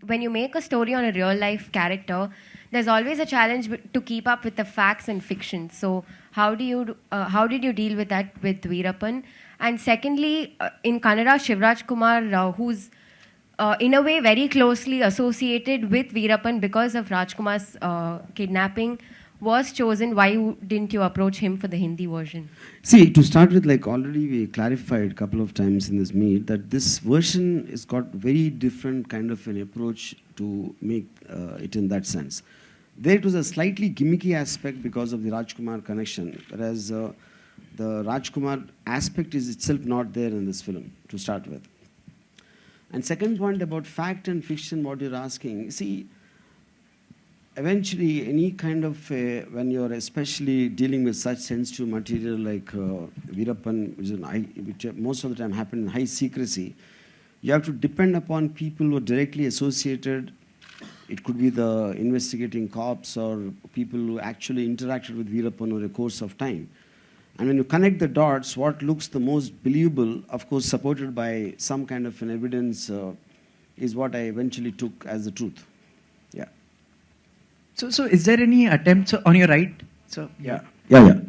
when you make a story on a real life character, there's always a challenge to keep up with the facts and fiction. So how did you deal with that with Veerappan? And secondly, in Kannada, Shivraj Kumar, who's in a way very closely associated with Veerappan because of Rajkumar's kidnapping, was chosen. Why didn't you approach him for the Hindi version? See, to start with, like already we clarified a couple of times in this meet that this version has got very different kind of an approach to make it in that sense. There it was a slightly gimmicky aspect because of the Rajkumar connection, whereas the Rajkumar aspect is itself not there in this film to start with. And second point about fact and fiction, what you're asking, see, eventually any kind of, when you're especially dealing with such sensitive material like Veerappan, which most of the time happen in high secrecy, you have to depend upon people who are directly associated. It could be the investigating cops or people who actually interacted with Veerappan over a course of time. And when you connect the dots, what looks the most believable, of course supported by some kind of an evidence, is what I eventually took as the truth. Yeah. So is there any attempt on your right? So yeah.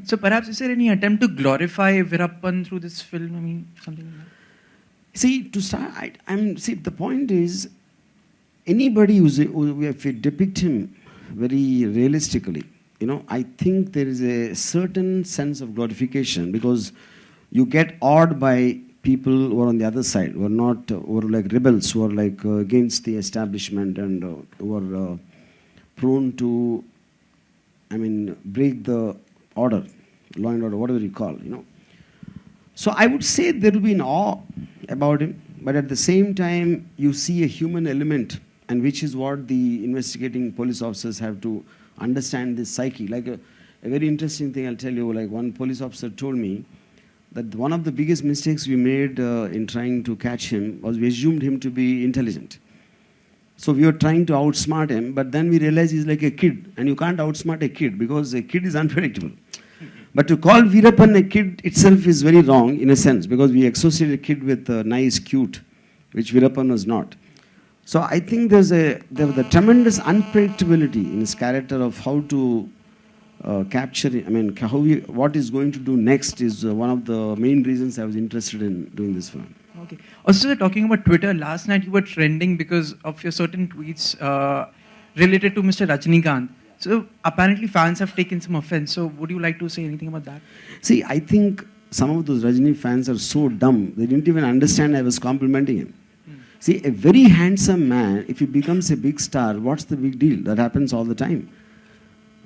So perhaps is there any attempt to glorify Veerappan through this film? I mean, something like that. See, to start, see, the point is, anybody if we depict him very realistically, you know, I think there is a certain sense of glorification because you get awed by people who are on the other side, who are not, who are like rebels, who are like against the establishment and who are prone to, I mean, break the order, law and order, whatever you call, you know. So I would say there will be an awe about him, but at the same time, you see a human element, and which is what the investigating police officers have to understand this psyche. Like a very interesting thing I'll tell you, like one police officer told me that one of the biggest mistakes we made in trying to catch him was we assumed him to be intelligent. So we were trying to outsmart him, but then we realized he's like a kid, and you can't outsmart a kid because a kid is unpredictable. But to call Veerappan a kid itself is very wrong in a sense, because we associate a kid with nice, cute, which Veerappan was not. So I think there was a tremendous unpredictability in his character of how to capture, I mean, what he's going to do next is one of the main reasons I was interested in doing this film. Okay. Also, talking about Twitter, last night you were trending because of your certain tweets related to Mr. Rajinikanth. So apparently fans have taken some offense. So would you like to say anything about that? See, I think some of those Rajini fans are so dumb, they didn't even understand I was complimenting him. See, a very handsome man, if he becomes a big star, what's the big deal? That happens all the time.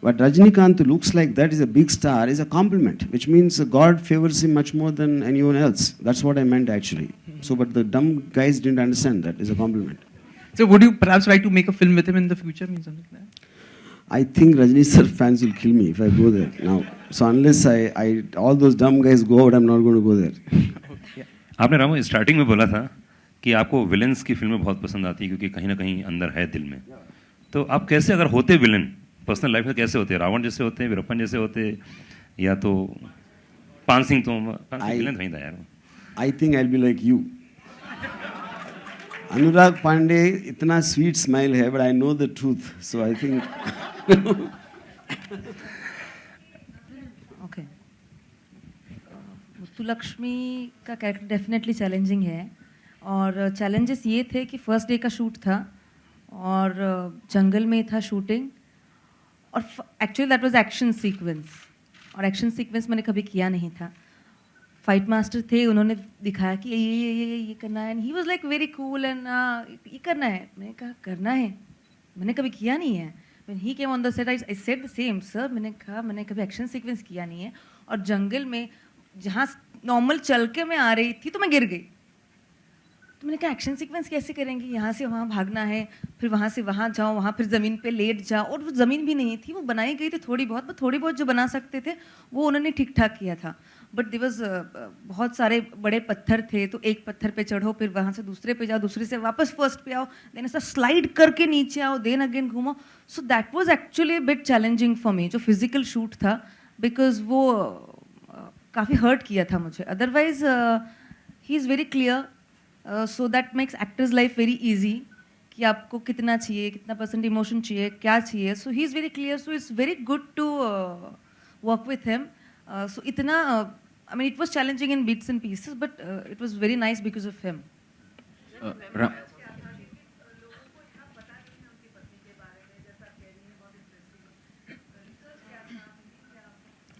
But Rajinikanth, who looks like that is a big star, is a compliment, which means God favors him much more than anyone else. That's what I meant actually. So, but the dumb guys didn't understand that. It's a compliment. So would you perhaps like to make a film with him in the future? Means something like that? I think Rajini sir fans will kill me if I go there now. So unless all those dumb guys go out, I'm not going to go there. आपने Ramu starting में बोला था कि आपको villains की फिल्में बहुत पसंद आती है क्योंकि कहीं ना कहीं अंदर है दिल में. तो आप कैसे अगर होते विलेन पर्सनल लाइफ में कैसे होते हैं? रावण जैसे होते हैं, वीरप्पन जैसे होते हैं, या तो पान सिंह तो विलेन नहीं था यार. I think I'll be like you. Anurag Pandey, इतना sweet smile है, but I know the truth, so I think. Okay. Muthulakshmi का कैरेक्टर डेफिनेटली चैलेंजिंग है और चैलेंजेस ये थे कि फर्स्ट डे का शूट था और जंगल में था शूटिंग और actually that was action sequence और एक्शन सीक्वेंस मैंने कभी किया नहीं था. फाइट मास्टर थे, उन्होंने दिखाया कि ये करना है, and he was like very cool and ये करना है. मैंने कहा करना है, मैंने कभी किया नहीं है. When he came on the set I said the same, sir मैंने कहा मैंने कभी एक्शन सीक्वेंस किया नहीं है और जंगल में जहाँ नॉर्मल चल के मैं आ रही थी तो मैं गिर गई. तो मैंने कहा एक्शन सीक्वेंस कैसे करेंगे, यहाँ से वहाँ भागना है, फिर वहाँ से वहाँ जाओ, वहाँ फिर ज़मीन पे लेट जाओ, और वो ज़मीन भी नहीं थी, वो बनाई गई थी थोड़ी बहुत जो बना सकते थे वो उन्होंने ठीक ठाक किया था. बट देयर वाज बहुत सारे बड़े पत्थर थे, तो एक पत्थर पे चढ़ो, फिर वहाँ से दूसरे पे जाओ, दूसरे से वापस फर्स्ट पे आओ, देन ऐसा स्लाइड करके नीचे आओ, देन अगेन घूमो. So that was actually bit challenging for me, जो फिजिकल शूट था, बिकॉज वो काफ़ी हर्ट किया था मुझे. Otherwise he is very clear, so that makes actors life very easy कि आपको कितना चाहिए, कितना परसेंट इमोशन चाहिए, क्या चाहिए. So he is very clear. So it's very good to work with him. So इतना I mean it was challenging in bits and pieces, but it was very nice because of him.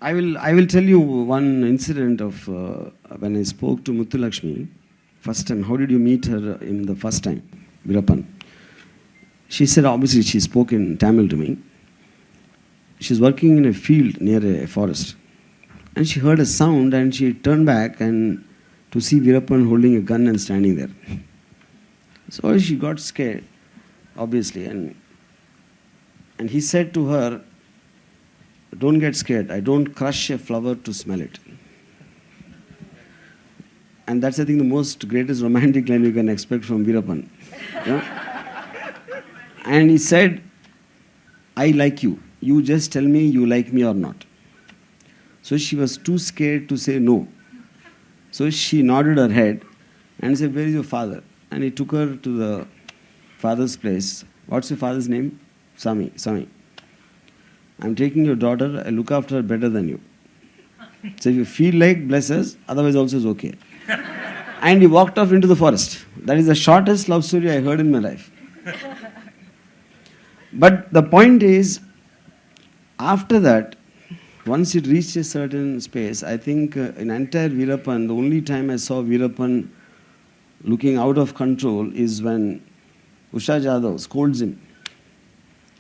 I will tell you one incident of when I spoke to Muthulakshmi first time. How did you meet her in the first time, Veerappan? She said, obviously she spoke in Tamil to me. She's working in a field near a forest. And she heard a sound and she turned back and to see Veerappan holding a gun and standing there. So she got scared, obviously. And he said to her, don't get scared. I don't crush a flower to smell it. And that's, I think, the most greatest romantic line you can expect from Veerappan. And he said, I like you. You just tell me you like me or not. So she was too scared to say no. So she nodded her head and said, where is your father? And he took her to the father's place. What's your father's name? Sami. I'm taking your daughter, I look after her better than you. So if you feel like, bless us, otherwise also is okay. And he walked off into the forest. That is the shortest love story I heard in my life. But the point is, after that, once it reached a certain space, I think in entire Veerappan, the only time I saw Veerappan looking out of control is when Usha Jadhav scolds him.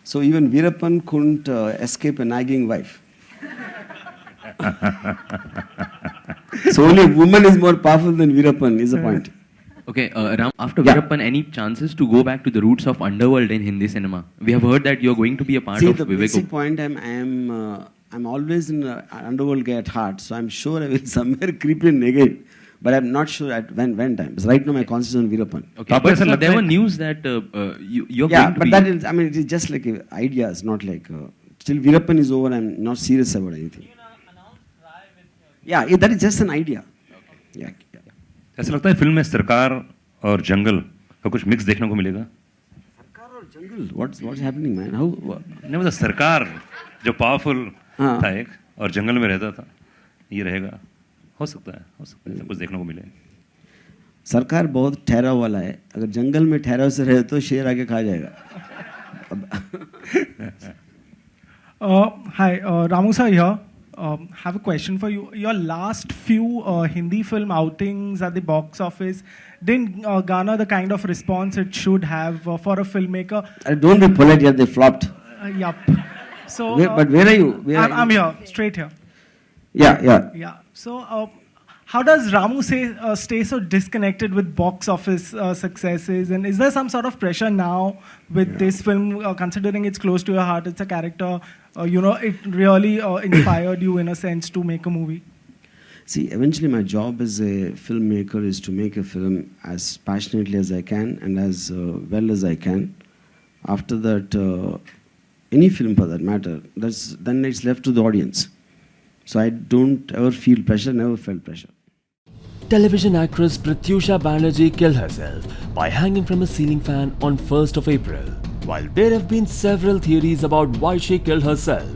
So even Veerappan couldn't escape a nagging wife. So only a woman is more powerful than Veerappan is the point. Okay, Ram, after Veerappan, any chances to go back to the roots of underworld in Hindi cinema? We have heard that you're going to be a part of the Vivek. basic point, I'm always an underworld guy at heart, so I'm sure I will somewhere creep in again. But I'm not sure at when time. Because right now my concentration on Veerappan. Okay, but so there were news that you're going to be... Yeah, but that is, I mean, it is just like ideas, not like... Still Veerappan is over, I'm not serious about anything. Yeah, that is just an idea. Okay. Yeah. ऐसा लगता है film में सरकार और जंगल का कुछ mix देखने को मिलेगा? सरकार और जंगल? What's happening, man? How? नहीं मतलब सरकार जो पावरफुल था एक और जंगल में रहता था, ये रहेगा? हो सकता है सब कुछ देखने को मिले. सरकार बहुत ठहराव वाला है. अगर जंगल में ठहराव से रहे तो शेर आके खा जाएगा. Hi, Ramu sir here. Have a question for you. Your last few Hindi film outings at the box office didn't garner the kind of response it should have for a filmmaker. Don't be polite here, they flopped. Yup. So, but where are you? I'm here, straight here. Yeah. So, how does Ramu stay so disconnected with box office successes? And is there some sort of pressure now with this film, considering it's close to your heart, it's a character, it really inspired you in a sense to make a movie? See, eventually my job as a filmmaker is to make a film as passionately as I can and as well as I can. After that, any film for that matter, then it's left to the audience. So I don't ever feel pressure, never felt pressure. Television actress Pratyusha Banerjee killed herself by hanging from a ceiling fan on 1st of April. While there have been several theories about why she killed herself,